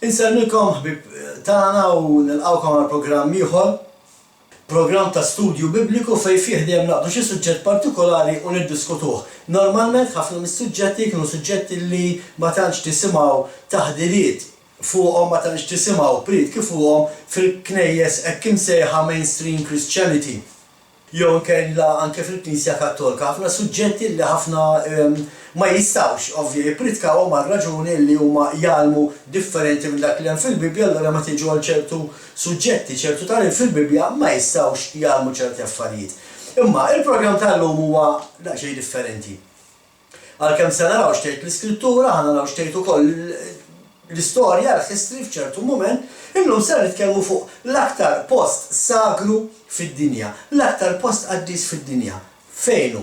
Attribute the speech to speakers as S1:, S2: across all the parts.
S1: Insellilkom ħbib tagħna u nilqgħukom għal programm ieħor, programm ta' studju bibliku fejn fih dejjem naqdu xi suġġett partikolari u niddiskutuh. Normalment ħafna mis-suġġetti kienu suġġetti li ma tantx tisimgħu taħdiriet fuqhom, ma tantx tisimgħu pritki fuqhom fil-knejjes hekk imsejħa mainstream Christianity. Jew kellha anke fil-Knisja Kattolika ħafna suġġetti li ħafna ma jistgħux ovvja jippritkaw ma' raġuni li huma jgħalmu differenti minn dak li hemm fil-Bibja, allura ma tiġu għal ċertu suġġetti, ċertu tagħlim fil-Bibja ma jistgħux jgħalmu ċerti affarijiet. Imma il-programm tal-lum huwa daqsxejn differenti. Għalkemm se naraw xtejt l-Iskrittura, ħa naraw xtejt ukoll l-istorja, l-history f'ċertu mument, illum se nitkellmu fuq l-aktar post sagru fid-dinja, l-aktar post qaddis fid-dinja. Fejnu?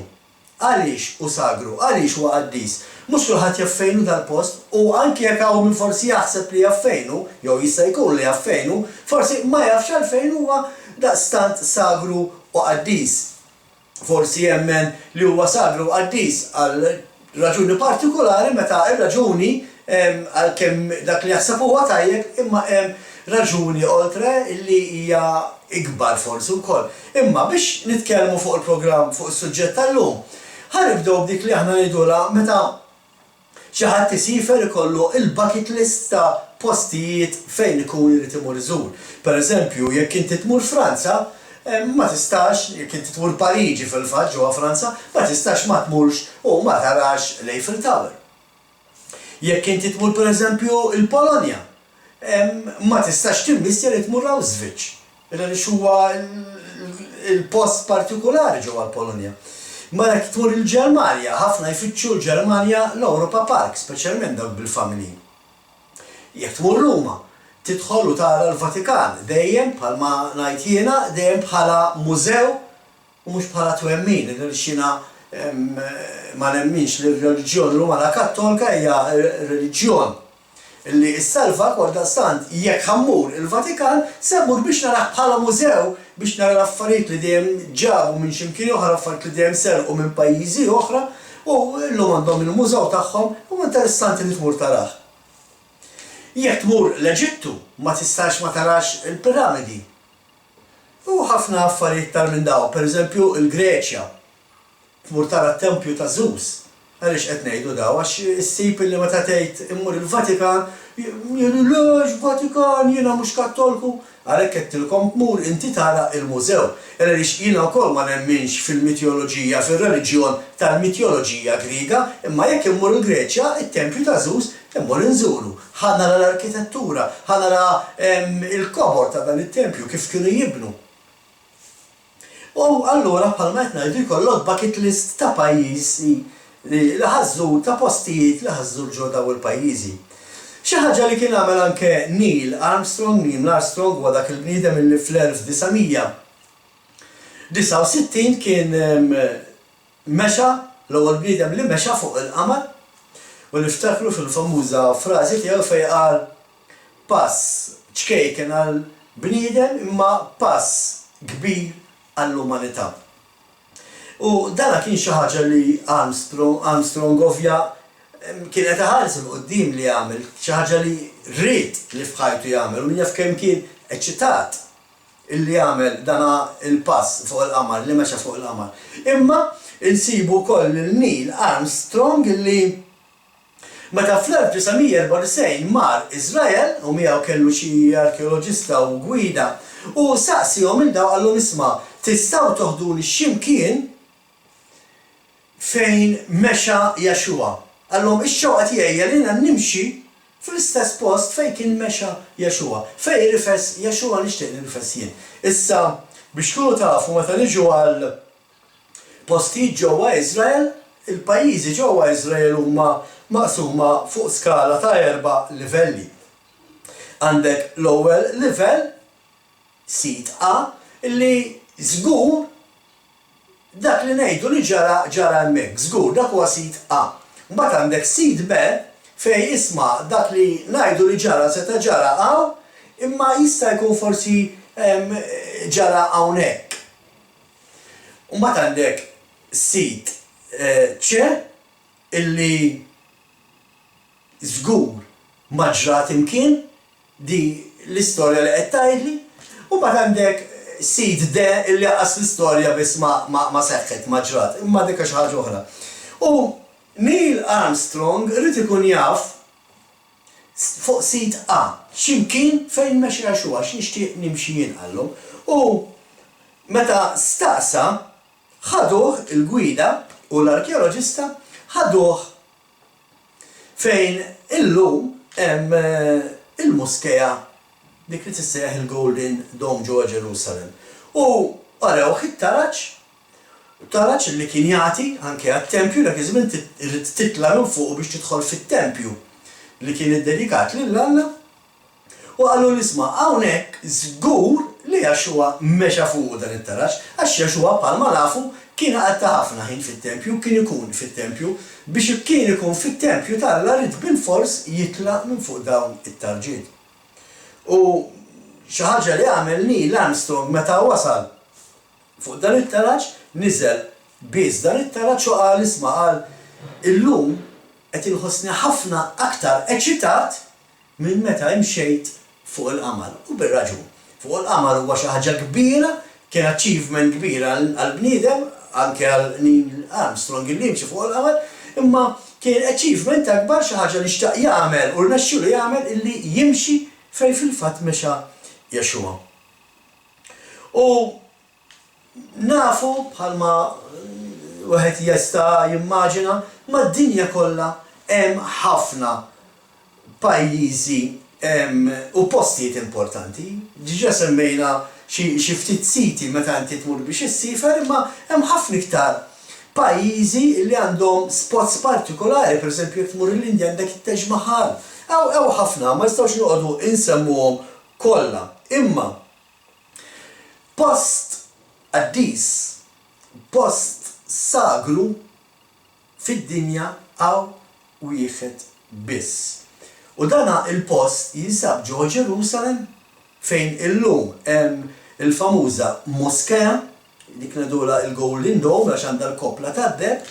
S1: Għaliex u sagru, għaliex huwa qaddis. Mhux kulħadd jaf fejnu dal-post u anke jekk hawn min forsi jaħseb li jaf fejnu, jew jista' jkun li jaf fejnu, forsi ma jafx għalfejn huwa daqstant sagru u qaddis. Forsi jemmen li huwa sagru u qaddis għal raġuni partikolari meta ir-raġuni għalkemm dak li jaħseb huwa tajjeb imma hemm raġuni oltre li hija ikbar forsi wkoll. Imma biex nitkellmu fuq il-programm fuq is-suġġett tal-lum, ħanibdew b'dik li aħna ngħidulha meta xi ħadd isifer ikollu il-bucket list ta' postijiet fejn ikun irid imur iżur. Pereżempju, jekk inti tmur Franza, ma tistax, jekk inti tmur Pariġi fil-fatt ġewwa Franza, ma tistax ma tmurx u ma tarax l-Eiffel Tower. Jekk inti tmur pereżempju il-Polonja, ma tistax timmissja li tmur Auschwitz, għaliex huwa il-post partikolari ġewwa l-Polonja. Ma jekk tmur il-Ġermanja, ħafna jfittxu l-Ġermanja l-Europa Park, speċjalment dawk bil-familji. Jekk tmur Ruma, tidħol u tara l-Vatikan, dejjem bħalma ngħid jiena, dejjem bħala mużew u mhux bħala twemmin, għaliex jiena ma nemminx li r-reliġjon Rumana Kattolika hija reliġjon li s-salva għaldaqstant jekk ħammur il-Vatikan semmur biex naraħ bħala mużew biex nara l-affarijiet li dejjem ġabu minn ximkien oħra, affarijiet li dejjem serqu minn pajjiżi oħra u llum għandhom il-mużew tagħhom u interessanti li tmur taraħ. Jekk tmur l-Eġittu ma tistax ma tarax il-piramidi. U ħafna affarijiet tal minn daw, pereżempju il-Greċja. Tmur tara t-tempju ta' Zeus. Għaliex qed ngħidu daw għax issib li meta tgħid immur il-Vatikan, jgħidu lex Vatikan jiena mhux Kattoliku, għalhekk qedtilkom tmur inti tara l-mużew. Għaliex jiena wkoll ma nemminx fil-mitjoloġija, fir-reliġjon tal-mitjoloġija Griega, imma jekk immur il-Greċja, it-tempju ta' Zeus immur inżuru. Ħa nara l-arkitettura, ħa nara il-kobor ta' dan it-tempju kif kienu jibnu. U allura bħalma qed ngħidu jkollok bucket list ta' pajjiżi li ħażżur ta' postijiet li ħażżur ġew daw il-pajjiżi. Xi ħaġa li kien għamel anke Neil Armstrong huwa dak il-bniedem li fl-1969 kien mexa l-ewwel bniedem li mexa fuq il-qamar u niftakru fil-famuża frażi tiegħu fejn qal pass ċkejken għal bniedem imma pass kbir għall-umanità. U dana kien xi ħaġa li Armstrong ovvja kien qed iħares il-qudiem li jagħmel, xi ħaġa li rrid li f'ħajtu jagħmel u min jaf kemm kien eċċitat illi jagħmel dana il-pass fuq il-qamar li mexa fuq il-qamar. Imma insibu wkoll lil Neil Armstrong illi meta fl-1994 mar Iżrael u miegħu kellu xi arkeoloġista u gwida u saqsihom il daw qallhom isma' tistgħu toħduni x'imkien fejn mexa Jaxua. Għallhom ix-xewqa tiegħi li nimxi fl-istess post fejn kien mexa Jaxua. Fejn rifes Jaxua nixtieq nirfes jien. Issa biex tkunu tafu meta niġu għal postijiet ġewwa Iżrael, il-pajjiżi ġewwa Iżrael huma maqsuma fuq skala ta' 4 livelli. Għandek l-ewwel livell sit A illi żgur dak li ngħidu li ġara hemmhekk, żgur dak huwa sit A. Mbagħad għandek sit B fejn isma' dak li ngħidu li ġara seta' ġara hawn imma jista' jkun forsi ġara hawnhekk. Mbagħad għandek sit C illi żgur ma ġrat imkien di l-istorja li qed tgħidli, u mbagħad għandek seed de illi qas l-istorja biss ma seħħet ma ġrat, imma dik xi ħaġa oħra. U Neil Armstrong irid ikun jaf fuq seed A x'imkien fejn mexi għaxu għax nixtieq nimxi jien qallhom. U meta staqsa ħaduh il-gwida u l-arkeoloġista ħaduh fejn illum hemm il-moskeja dik li tissejjaħ il-Golden Dome ġewwa Ġerusalemm. U arawh it-taraġġ li kien jagħti anke għat-tempju dak iż-żmien trid titla' minn fuq biex tidħol fit-tempju li kien iddedikat lill-Alla. U qalu l-isma' hawnhekk żgur li Jaxua mexa fuq dan it-taraġġ għax Jaxua bħalma nafu kien għadda ħafna ħin fit-tempju, kien ikun fit-tempju, biex kien ikun fit-tempju tal-Alla rid bil-fors jitla' minn fuq dawn it-tarġiet. U xi ħaġa li għamel Neil Armstrong meta wasal fuq dan it-taraġġ niżel biss dan it-taraġġ u qal isma' qal illum qed inħossni ħafna aktar eċitat minn meta imxejt fuq il-qamar u bir-raġun. Fuq il-qamar huwa xi ħaġa kbira, kien achievement kbira għall-bniedem anke għal Neil Armstrong li jimxi fuq il-qamar, imma kien achievement akbar xi ħaġa li xtaq jagħmel u rnexxielu jagħmel illi jimxi fejn fil-fatt mexa Jaxua. U nafu bħalma wieħed jista' jimmaġina mad-dinja kollha hemm ħafna pajjiżi u postijiet importanti. Diġà semmejna xi ftit siti meta inti tmur biex issifer, imma hemm ħafna iktar pajjiżi li għandhom spots partikolari, pereżempju jekk tmur l-Indja għandek it-Taj Mahal. Ew ħafna, ma nistgħux noqogħdu insemmuhom kollha. Imma post qaddis, post sagru fid-dinja hawn wieħed biss. U dana il-post jinsab ġewwa Ġerusalemm fejn illum hemm il-famuża moskeja dik ngħidulha il-Golden Dome għax għandha l-kopla tad-deheb,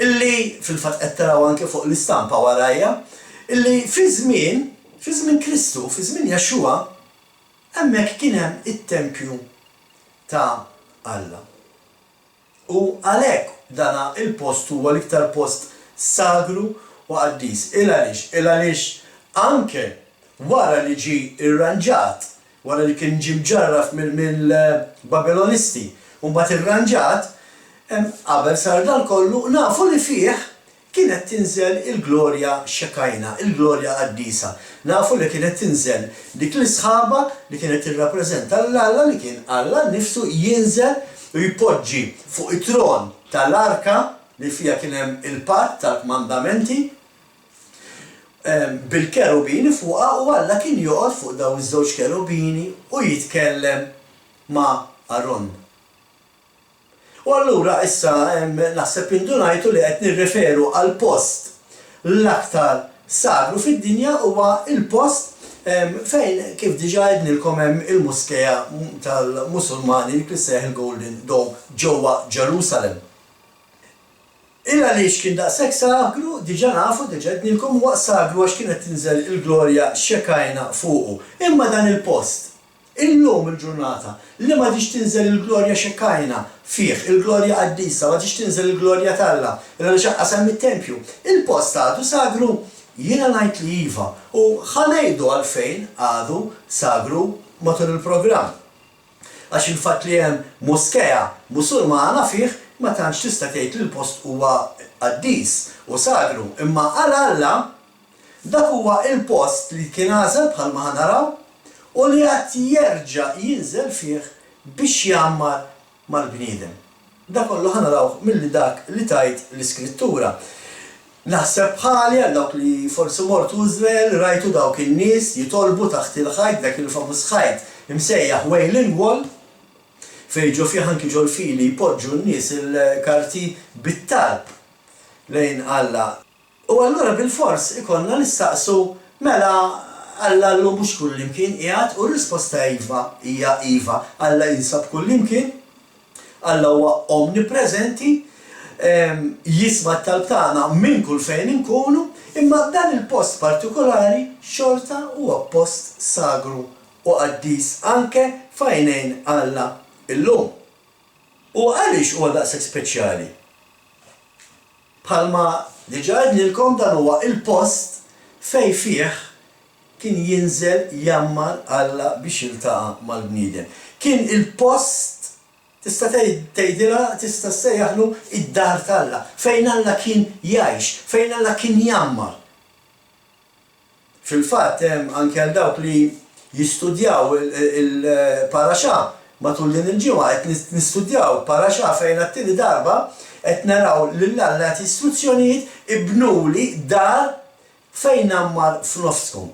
S1: illi fil-fatt qed taraw anke fuq l-istampa warajja, illi fi żmien Kristu, fi żmien Jaxua, hemmhekk kien hemm it-tempju ta' Alla. U għalhekk dana il-post huwa l-iktar post sagru u qaddis. Il għaliex anke wara li ġie irranġat, wara li kien ġie mġarraf mill-Babilonisti u mbagħad irranġat, qabel sar dan kollu nafu li fih kienet tinżel il-glorja xekajna, il-glorja qaddisa. Nafu li kienet tinżel dik l-isħaba li kienet tirrappreżenta l-Alla li kien Alla nnifsu jinżel u jpoġġi fuq it-tron tal-arka li fija kien hemm il-patt tal-mandamenti bil-kerubini fuqha u Alla kien joqgħod fuq dawn iż-żewġ kerubini u jitkellem ma' Aron. U allura issa naħseb indunajtu li qed nirreferu għal post l-aktar sagru fid-dinja huwa il-post fejn kif diġà għednilkom hemm il-moskeja tal-Musulmani li tissejjaħ il-Golden Dome ġewwa Ġerusalemm. Illa għaliex kien daqshekk sagru, diġà nafu diġà għednilkom huwa sagru għax kienet tinżel il-glorja xekajna fuqu. Imma dan il-post illum il-ġurnata li ma tix tinżel il-glorja xekajna fih, il-glorja qaddisa, ma tix tinżel il-glorja talla, il-għal xaqqasam mit-tempju. Il-post għadu sagru jiena ngħid li iva u ħanejdu għalfejn għadu sagru matul il-programm. Għax il-fatt li hemm moskeja Musulmana fih ma tantx tista' tgħid li l-post huwa qaddis u sagru, imma għal Alla dak huwa il-post li kien għażel bħalma ħanaraw u li għat jerġa' jinżel fih biex jammar mal-bniedem. Dak kollu ħanaraw milli dak li tajt l-iskrittura. Naħseb bħali għal dawk li forsi mortu Iżrael rajtu dawk in-nies jitolbu taħt il-ħajt dak il-famuż ħajt imsejjaħ Wailing Wall fejn ġew fih anki ġol fili jpoġġu n-nies il-karti bit-talb lejn Alla. U allura bil-fors ikonna nistaqsu mela Alla llum mhux kullimkien qiegħed u r-risposta iva hija iva. Alla jinsab kullimkien, Alla huwa omnipreżenti, jisma' t-talb tagħna minn kull fejn inkunu, imma dan il-post partikolari xorta huwa post sagru u qaddis anke f'għajnejn Alla illum. U għaliex huwa daqshekk speċjali? Bħalma diġà għednilkom dan huwa il-post fejn fih kien jinżel jammar Alla biex jiltaqa' mal-bniedem. Kien il-post tista' tgħidilha tista' ssejjaħlu id-dar tal-Alla, fejn Alla kien jgħix, fejn Alla kien jammar. Fil-fatt anke għal dawk li jistudjaw il-paraxà matul din il-ġimgħa qed nistudjaw paraxà fejn għat-tieni darba qed naraw lil Alla għati istruzzjonijiet ibnuli dar fejn ammar f'nofskom.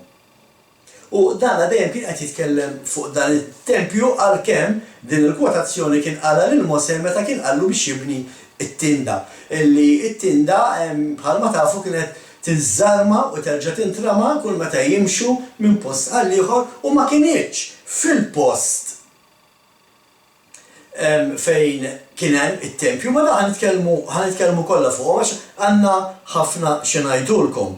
S1: U dan dejjem kien qed jitkellem fuq dan it-tempju għalkemm din il-kwotazzjoni kien qala lil Mosè meta kien qallu biex jibni t-tinda. Illi t-tinda bħalma tafu kienet tiżżarma u terġa' tintrama kull meta jimxu minn post għal ieħor u ma kienx fil-post fejn kien hemm it-tempju, ma da ħanitkellmu kollha fuq għax għandna ħafna xi ngħidulkom.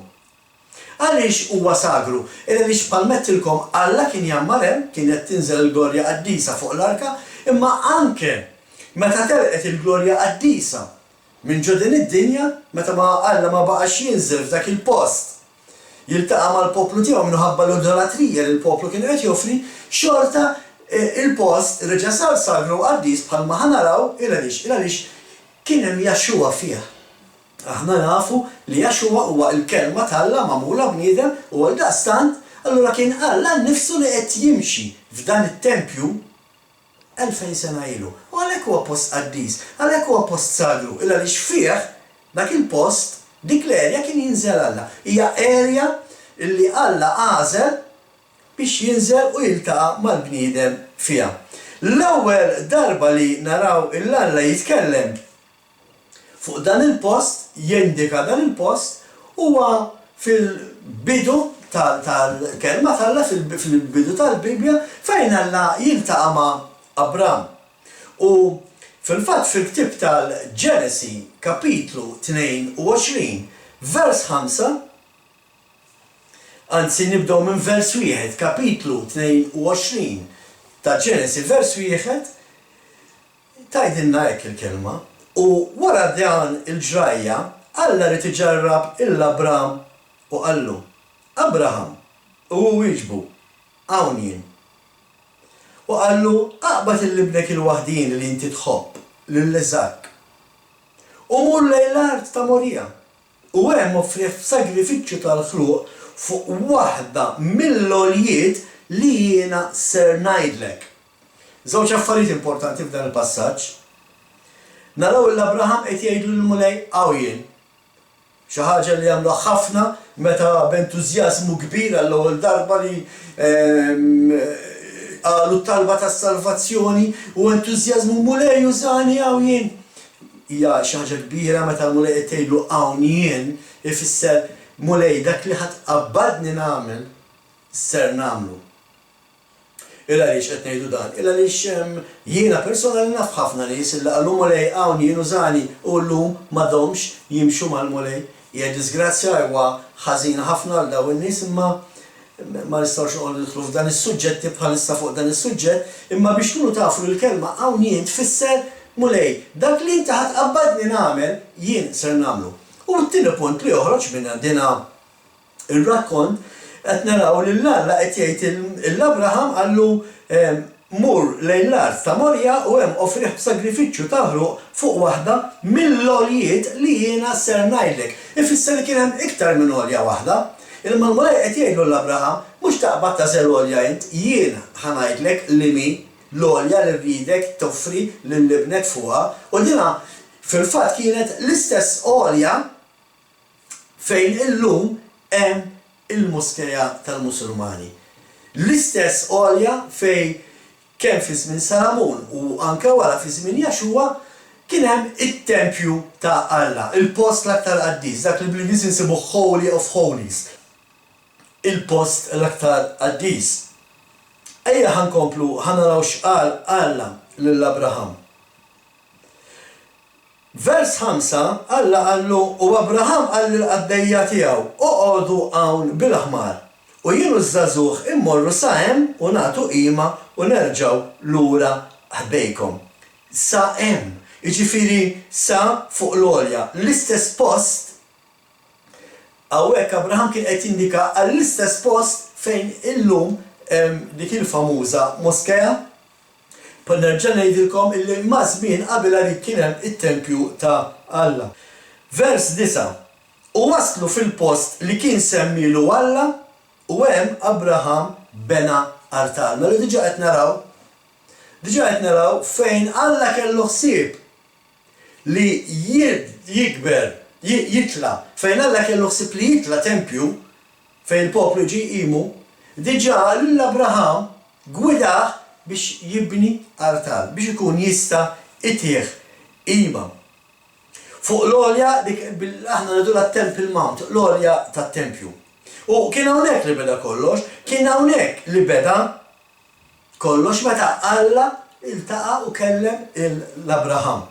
S1: Għaliex huwa sagru? Għaliex palmettilkom Alla kien jammar hemm, kienet tinżel il-glorja qaddisa fuq l-arka, imma anke meta telqet il-glorja qaddisa minn ġo din id-dinja, meta Alla ma baqax jinżel f'dak il-post jiltaqa' mal-poplu tiegħu minħabba l-idolatrija li l-poplu kien qed joffri, xorta il-post reġa' sar sagru qaddis bħalma ħanaraw għaliex kien hemm Jaxxua fih. Aħna nafu li Jaxxua huwa l-kelma tal-Alla magħmula bniedem u għaldaqstant allura kien Alla nnifsu li qed jimxi f'dan it-tempju 2000 sena ilu. U għalhekk huwa post qaddis, għalhekk huwa post sagru, għaliex fih dak il-post dik l-erja kien jinżel Alla. Hija erja li Alla għażel biex jinżel u jiltaqa' mal-bniedem fiha. L-ewwel darba li naraw il-Alla jitkellem fuq dan il-post, jindika dan il-post, huwa fil-bidu tal-kelma tal-Alla fil-bidu tal-Bibja fejn Alla jiltaqa' ma' Abram. U fil-fatt fil-ktib tal-Ġenesi kapitlu 22, vers 5, anzi nibdew minn vers 1, kapitlu 22 ta' Ġenesi vers 1, tgħidilna hekk il-kelma. U wara dan il-ġrajja, Alla rid iġarrab il-Abram u qallu: Abraham, u wieġbu, hawn jien. U qallu: aqbad il-libnek il-waħdin li inti tħobb lill-Iżak. U mur lejn l-art ta' Morija. U hemm offri f'sagrifiċċju tal-ħluq fuq waħda mill-għoljiet li jiena ser ngħidlek. Żewġ affarijiet importanti f'dan il-passaġġ. Naraw l-Abraham qed jgħidu l-mulej hawn jien. Xi ħaġa li jagħmlu ħafna meta b'entużjażmu kbir għall-ewwel darba li qalu talba tas-salvazzjoni u entużjażmu mulej użani hawn jien. Hija xi ħaġa kbira meta l-mulej qed tgħidlu hawn jien ifisser mulej dak li ħadd qabbadni nagħmel ser nagħmlu. Għaliex qed ngħidu dan? Għaliex jiena personali naf ħafna nies li qalu mulej hawn jien użani u llum m'għadhomx jimxu mal-mulej. Hija disgrazzja huwa ħażina ħafna għal dawn in-nies imma ma nistgħux noqogħdu nidħlu f'dan is-suġġetti bħalissa fuq dan is-suġġett, imma biex tkunu tafu l-kelma hawn jien tfisser mulej dak li inti ħadd qabbadni nagħmel jien ser nagħmlu. U t-tieni punt li joħroġ minn għandina ir-rakkont qed naraw li l-Alla qed jgħid l-Abraham qallu mur lejn l-art ta' Morija u hemm offrih b'sagrifiċċju ta' ħruq fuq waħda mill-għoljiet li jiena ser ngħidlek. Ifisser li kien hemm iktar minn għolja waħda. Imma l-mulej qed jgħidu l-Abraham mhux taqbad ta' żel għolja int, jien ħanajdlek li mi l-għolja li rridek toffri lill-ibnek fuqha u dinha fil-fatt kienet l-istess għolja fejn illum hemm il-moskeja tal-Musulmani. L-istess għolja fejn kemm fi żmien Salamun u anke wara fi żmien Jaxxua kien hemm it-tempju ta' Alla, il-post l-aktar qaddis, dak li bl-Ingliż insibu Holy of Holies. Il-post l-aktar qaddis. Ejja ħanaraw x'qal Alla lill-Abraham. Vers 5 Alla qallu u Abraham qal lill-qaddejja tiegħu oqgħodu hawn bil-aħmar u jien u żagħżugħ immorru sa hemm u nagħtu qima u nerġgħu lura ħbejkom. Sa hemm, jiġifieri sa fuq l-għolja, l-istess post hawnhekk Abraham kien qed jindika għall-istess post fejn illum dik il-famuża moskeja. Pa nerġa' ngħidilkom illi ma' żmien qabel għalik kien hemm it-tempju ta' Alla. Vers 9. U waslu fil-post li kien semmilu Alla u hemm Abraham bena artal. Mela diġà qed naraw fejn Alla kellu ħsieb li jikber, jitla, fejn Alla kellu ħsieb li jitla tempju fejn il-poplu ġie qimu, diġà l-Abraham gwidah biex jibni artal, biex ikun jista' itieħ qima. Fuq l-għolja dik aħna ngħidu Temple Mount, l-għolja tat-tempju. U kien hawnhekk li beda kollox, kien hawnhekk li beda kollox meta Alla iltaqa' u kellem l-Abraham.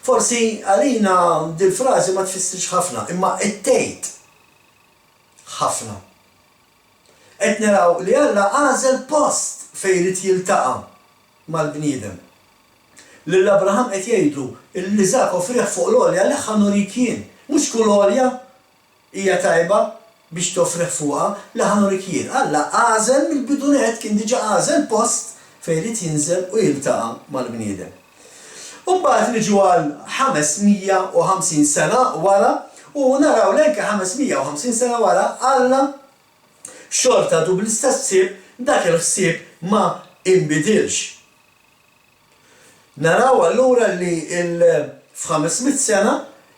S1: Forsi għalina dil-frażi ma tfissirx ħafna, imma ttejt ħafna. Qed naraw li Alla għażel post fejn irid jiltaqa' mal-bniedem. Lill-Abraham qed jgħidu li żak offriħ fuq l-għolja li ħanurik jien. Mhux kull għolja hija tajba biex toffriħ fuqha li ħanurik jien. Alla għażel mill-bidunet kien diġà għażel post fejn irid jinżel u jiltaqa' mal-bniedem. U mbagħad niġu għal 550 sena wara u naraw lenka 550 sena wara Alla xorta du bl-istess ħsieb dak il-ħsieb ma inbidilx. Naraw allura li f'500 sena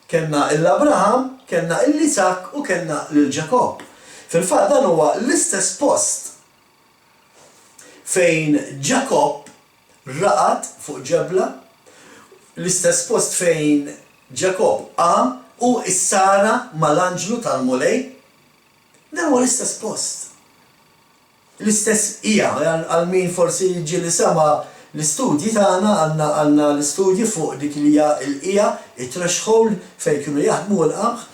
S1: kellna l-Abraham, kellna l-Isak u kellna l-Ġakob. Fil-fatt dan huwa l-istess post fejn Ġakob raqad fuq ġebla, l-istess post fejn Ġakob qam u issara mal-anġlu tal-mulej. Dan huwa l-istess post. L-istess hija, għal min forsi jiġi li sema l-istudji tagħna għandna l-istudji fuq dik li hija l-qija, it-threshold fejn kienu jaħdmu l-qamħ,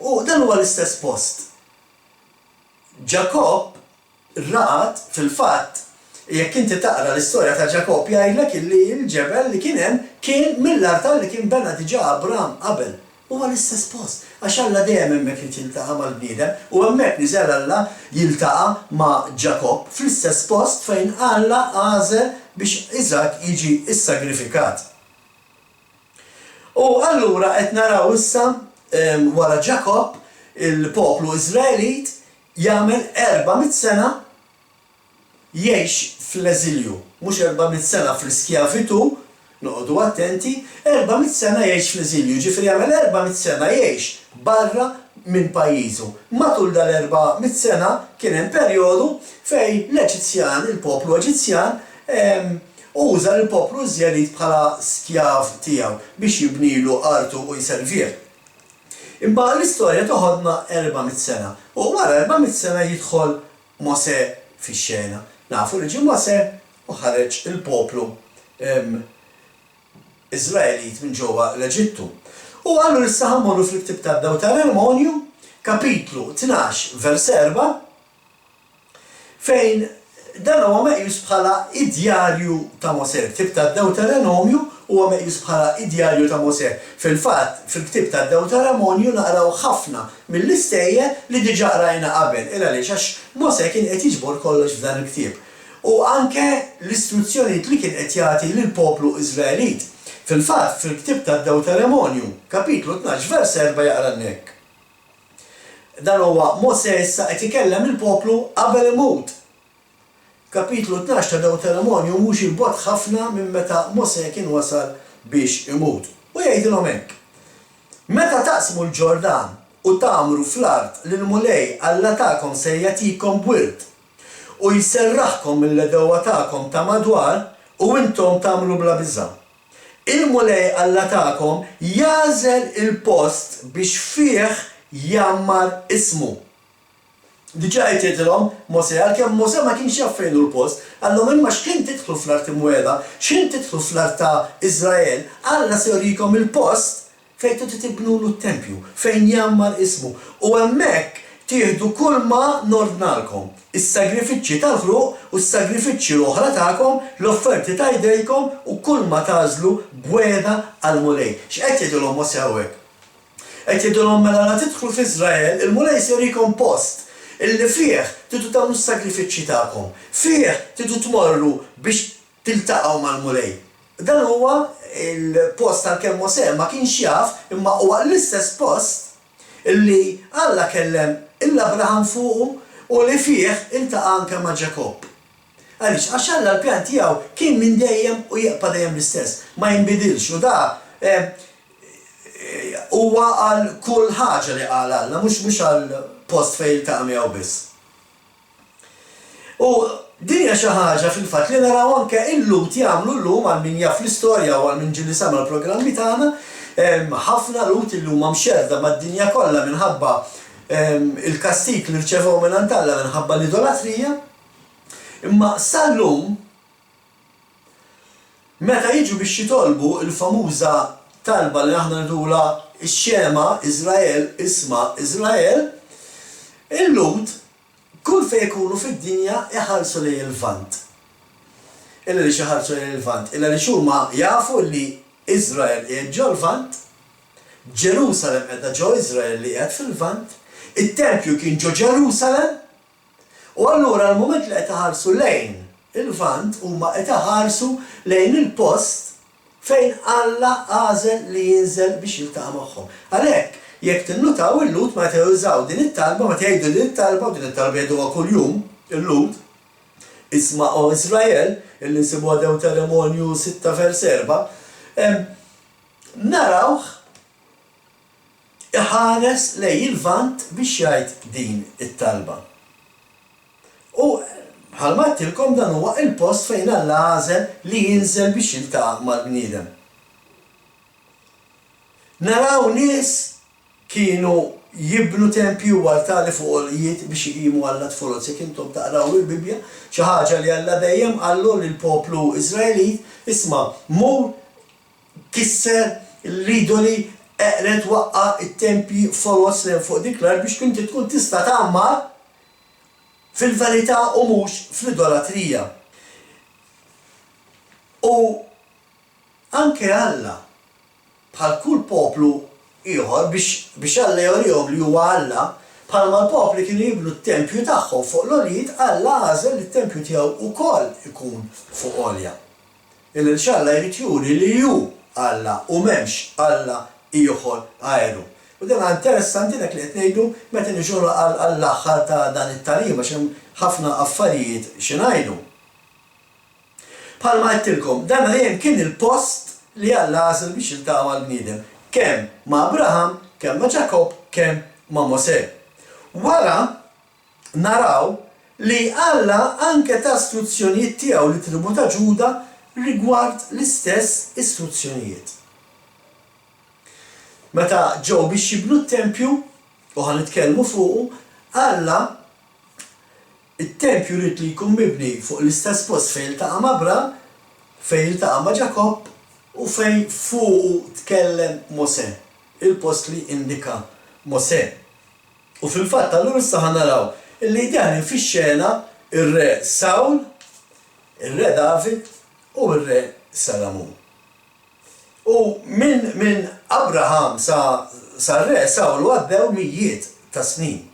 S1: u dan huwa l-istess post. Ġakob raqad fil-fatt, jekk inti taqra l-istorja ta' Ġakob jgħidlek illi l-ġebel li kien hemm kien mill-artal li kien bena diġà Abraham qabel. Huwa l-istess post. Għax Alla dejjem hemmhekk irid jiltaqa' mal-bniedem u hemmhekk niżel Alla jiltaqa' ma' Ġakob fl-istess post fejn Alla għażel biex Iżak jiġi issagrifikat. U allura qed naraw issa wara Ġakob il-poplu Iżraelit jagħmel 400 sena jgħix fl-eżilju, mhux 400 sena fl-iskjavitu, noqogħdu attenti, 400 sena jgħix fl-eżilju, ġifieri jagħmel 400 sena jgħix barra minn pajjiżu. Matul dal-400 sena kien hemm perjodu fejn l-Eġizzjan, il-poplu Eġizzjan, uża l-poplu Iżraelit bħala skjav tiegħu biex jibnilu artu u jservih. Imma l-istorja toħodna 400 sena. U wara 400 sena jidħol Mose fix-xena. Nafu li ġie Mose u ħareġ il-poplu Iżraelit minn ġewwa l-Eġittu. U għallu issa ħammorru fil-ktib tad-Dewteronomju, kapitlu 12, vers 4, fejn dan huwa meqjus bħala id-djarju ta' Mose. Il-ktib tad-Dewteronomju huwa meqjus bħala id-djarju ta' Mose. Fil-fatt, fil-ktib tad-Dewteronomju naqraw ħafna mill-istejje li diġà qrajna qabel. Għaliex għax Mose kien qed jiġbor kollox f'dan il-ktieb. U anke l-istruzzjonijiet li kien qed jagħti lill-poplu Iżraelit. Fil-fatt, fil-ktib tad-Dewteronomju, kapitlu 12, vers 4 jaqra hekk. Dan huwa Mose issa qed ikellem il-poplu qabel imut. Kapitlu 12 ta' Dewteronomju mhux il-bogħod ħafna minn meta Mose kien wasal biex imut. U jgħidilhom hekk. Meta taqsmu l-Ġordan u tagħmlu fl-art li l-mulej Alla tagħkom se jagħtikom wirt u jserraħkom mill-edewa tagħkom ta' madwar u intom tagħmlu bla biża'. Il-mulej Alla tagħkom jażel il-post biex fih jammar ismu. Diġà jgħidilhom Mose għalkemm Mose ma kienx jaf fejn hu l-post, għallhom imma x'kien tidħlu fl-art imwiegħda, x'kien tidħlu fl-art ta' Iżrael, Alla se jurikom il-post fejn tibnulu t-tempju, fejn jammar ismu. U hemmhekk tieħdu kull ma nordnalkom. Is-sagrifiċċji tal-ħruq u s-sagrifiċċji l-oħra tagħkom, l-offerti ta' jdejkom u kull ma tażlu bweda għall-mulej. X'qed jgħidulhom Mosè hawnhekk? Qed jgħidulhom mela tidħlu f'Iżrael, il-mulej se jrikom post illi fih tidu tagħmlu s-sagrifiċċji tagħkom. Fih tidu tmorru biex tiltaqgħu mal-mulej. Dan huwa il-post tal-kemm Mosè ma kienx jaf imma huwa l-istess post illi Alla kellem il-Abraham fuqu u li fih iltaqa' anke ma' Ġakob. Għaliex għax Alla l-pjan tiegħu kien minn dejjem u jibqa' dejjem l-istess, ma jinbidilx u da huwa għal kull ħaġa li qal Alla, mhux għal post fejn iltaqa' miegħu biss. U din hija xi ħaġa fil-fatt li naraw anke il-Lut jagħmlu llum għal min jaf l-istorja u għal min ġieli sama l-programmi tagħna, ħafna Lut li huma mxerda mad-dinja kollha minħabba il-kastik li rċevew minn Alla minħabba l-idolatrija, imma sal-lum meta jiġu biex jitolbu il-famuża talba li aħna nidula x-xema Iżrael isma' Iżrael, il-Lut kull fejn ikunu fid-dinja iħarsu lejn il-Lvant. Illa li ħarsu lejn il-Lvant, illa li huma jafu li Iżrael qiegħed ġo l-Lvant, Ġerusalemm qiegħda ġo Iżrael li qiegħed fil-Lvant, it-Tempju kien ġo Ġerusalemm, u allura l-mument li qed iħarsu lejn il-Lvant huma qed iħarsu lejn il-post fejn Alla għażel li jinżel biex jiltaqa' magħhom. Għalhekk jekk tinnutaw il-Lut ma jużaw din it-talba, ma jgħidu din it-talba u din it-talba jgħiduha kuljum il-Lut, isma'u Iżrael, illi nsibuha Deuteronomju 6 vers 4, narawh iħares lejn il-Lvant biex jgħid din it-talba. U bħalma għedtilkom dan huwa il-post fejn Alla għażel li jinżel biex jiltaqa' mal-bniedem. Naraw nies kienu jibnu tempju u altari fuq oljiet biex jqimu Alla tfurod. Jekk intom taqraw il-Bibja, xi ħaġa li Alla dejjem qallu lill-poplu Iżraelit, isma' mur kisser l-idoli eqret waqqa it-tempji folos lejn fuq dik l-art biex kunti tkun tista' tagħmar fil-verità u mhux fl-idolatrija. U anke Alla bħal kull poplu ieħor biex Alla jorihom li huwa Alla, bħalma l-popli kienu jibnu t-tempju tagħhom fuq l-oljiet, Alla għażel li t-tempju tiegħu wkoll ikun fuq olja. Il-Alla jrid juri li hu Alla u m'hemmx Alla ieħor għajru. U dan interessanti dak li qed ngħidu meta niġu għall-aħħar ta' dan it-tarima x'hemm ħafna affarijiet xi ngħidu. Bħalma qedtilkom, dan dejjem kien il-post li Alla għażel biex jiltaqa' mal-bniedem, kemm ma' Abraham, kemm ma' Ġakob, kemm ma' Mosè. Wara naraw li Alla anke ta' istruzzjonijiet tiegħu li tribu ta' Ġuda rigward l-istess istruzzjonijiet. Meta ġew biex jibnu t-tempju, u ħanitkellmu fuqu, Alla it-tempju rrid li jkun mibni fuq l-istess post fejn iltaqa' ma' Abraham, fejn iltaqa' ma' Ġakob u fejn fuqu tkellem Mosè, il-post li indika Mosè. U fil-fatt allura issa ħanaraw illi daħlin fix-xena ir-re Sawl, ir-re David u ir-re Salamun. U minn Abraham sa re Sawl għaddew mijiet ta' snin.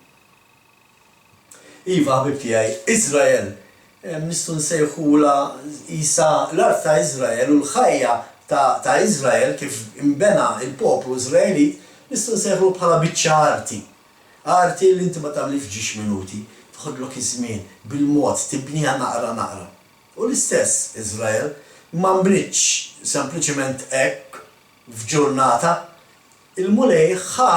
S1: Iva ħbib tiegħi, Iżrael, nistgħu nsejħula isa l-art ta' Iżrael u l-ħajja ta' Iżrael kif imbena il-poplu Iżraelit nistgħu nsejħlu bħala biċċa arti. Arti li inti ma tagħmli f'ġiex minuti, tħoddlok iż-żmien bil-mod tibniha naqra. U l-istess Iżrael ma mbritx sempliċement hekk f'ġurnata, il-mulej ħa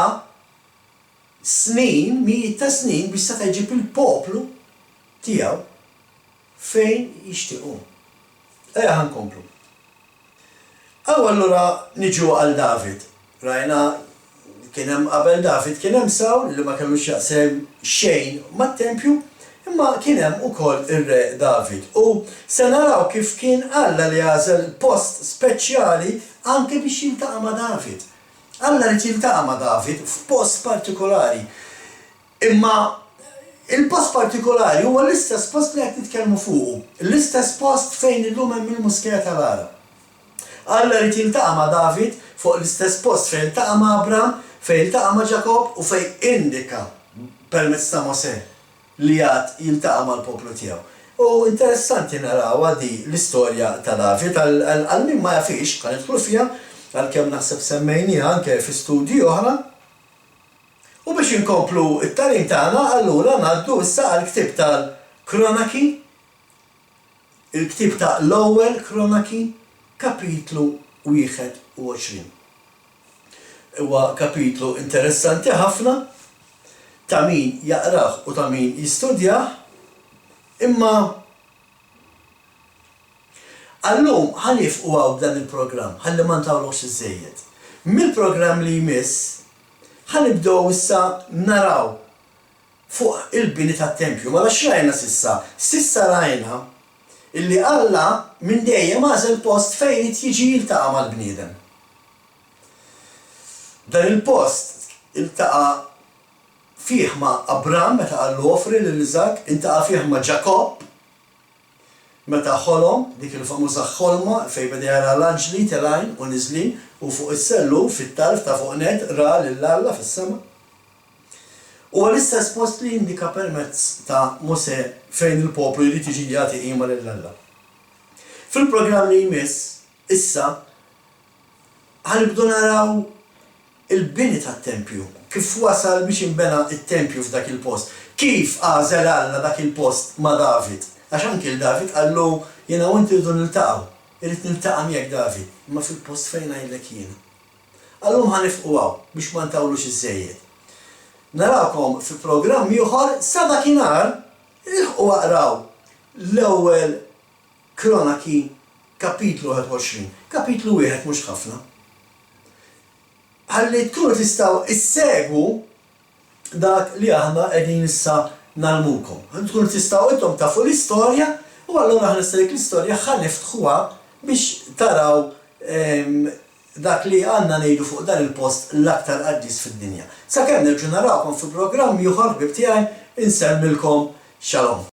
S1: snin, mijiet ta' snin biex seta' jġib il-poplu tiegħu fejn jixtiequ. Ejja ħankomplu. Allura niġu għal David. Rajna kien hemm qabel David kien hemm Sawl li ma kellux jaqsem xejn mat-tempju, imma kien hemm ukoll ir-re David. U se naraw kif kien Alla li għażel post speċjali anke biex jiltaqa' ma' David. Alla rrid jiltaqa' ma' David f'post partikolari. Imma il-post partikolari huwa l-istess post li qed nitkellmu fuqu, l-istess post fejn illum hemm il-Muskea tal-Ara. Alla rrid jiltaqa' ma' David fuq l-istess post fejn iltaqa' ma' Abram, fejn iltaqa' ma' Ġakob u fejn indika permezz ta' Mosè li għad jiltaqa' mal-poplu tiegħu. U interessanti naraw di l-istorja ta' David għal min ma jafix kan idħlu fiha għalkemm naħseb semmejniha anke fi studji oħra. U biex inkomplu it-tagħlim tagħna allura ngħaddu issa għall-ktieb tal-Kronaki, il-ktieb ta' l-ewwel Kronaki, kapitlu 21. Huwa kapitlu interessanti ħafna ta' min jaqrah u ta' min jistudjah, imma allum ħanifqu b'dan il-programm, ħalli ma ntawlux iżejjed. Mill-programm li jmiss ħanibdew issa naraw fuq il-bini tat-tempju. Ma rajna sissa rajna illi Alla minn dejjem għażel post fejn jiġi jiltaqa' mal-bniedem. Dan il-post iltaqa' fih ma' Abram meta qallu offri lil Iżak, iltaqa' fih ma' Ġakob meta ħolom dik il-famuża ħolma fejn beda jara l-anġli telgħin u niżlin u fuq is-sellu fit-tarf ta' fuq net ra lil Alla fis-sema. U l-istess post li jindika permezz ta' Mosè fejn il-poplu jrid jiġi jagħti qima lil Alla. Fil-programm li jmiss issa ħanibdu naraw il-bini tat-tempju, kif wasal biex inbena it-tempju f'dak il-post, kif għażel Alla dak il-post ma' David. Għax anke l-David qallu jiena u inti rridu niltaqgħu, irid niltaqa' miegħek David, imma fil-post fejn ngħidlek jiena. Allum ħanifqu biex ma ntawlux iż-żejjed. Narawkom fi programm ieħor sa dakinhar ilħqu waqraw l-ewwel Kronaki kapitlu 21. Kapitlu wieħed mhux ħafna. Ħalli tkunu tistgħu issegwu dak li aħna qegħdin issa nagħmlukom. Tkunu tistgħu intom tafu l-istorja u allura ħanistek l-istorja ħaniftħuha biex taraw dak li għandna ngħidu fuq dan il-post l-aktar qaddis fid-dinja. Sakemm nerġgħu narawkom fi programm ieħor ħbieb tiegħi insemmilkom xalom.